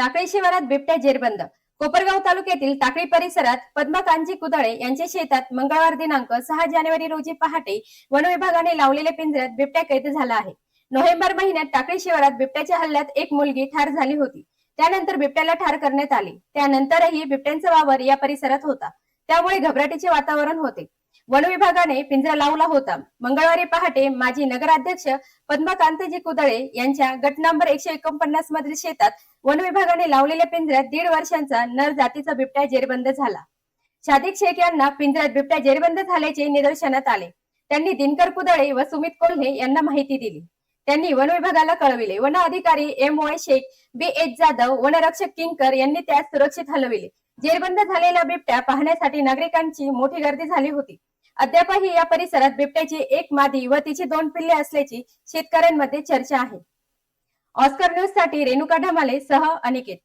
टाकळी शिवारात बिबट्या जेरबंद. कोपरगाव तालुक्यातील टाकळी परिसरात पद्मकांतजी कुदळे यांच्या शेतात मंगळवार दिनांक 6 जानेवारी रोजी पहाटे वन विभागाने लावलेल्या पिंजऱ्यात बिबट्या कैद झाला आहे. नोव्हेंबर महिन्यात टाकळी शिवारात बिबट्याच्या हल्ल्यात एक मुलगी ठार झाली होती. त्यानंतर बिबट्याला ठार करण्यात आले. त्यानंतरही बिबट्यांचा वावर या परिसरात होता, त्यामुळे घबराटीचे वातावरण होते. वन विभागाने पिंजरा लावला होता. मंगळवारी पहाटे माजी नगराध्यक्ष पद्मकांतजी कुदळे यांच्या गट नंबर 149 मधील शेतात वन विभागाने लावलेल्या पिंजऱ्यात 1.5 वर्षांचा नर जातीचा बिबट्या जेरबंद झाला. शादिक शेख यांना पिंजऱ्यात बिबट्या जेरबंद झाल्याचे निदर्शनात आले. त्यांनी दिनकर कुदळे व सुमित कोल्हे यांना माहिती दिली. त्यांनी वन विभागाला कळविले. वन अधिकारी MY शेख, BH जाधव, वनरक्षक किंकर यांनी त्यास सुरक्षित हलविले. जेरबंद झालेला बिबट्या पाहण्यासाठी नागरिकांची मोठी गर्दी झाली होती. अद्यापही या परिसरात बिबट्याची एक मादी व तिची 2 पिल्ले असल्याची शेतकऱ्यांमध्ये चर्चा आहे. ऑस्कर न्यूज साठी रेणुका ढमाले सह अनिकेत.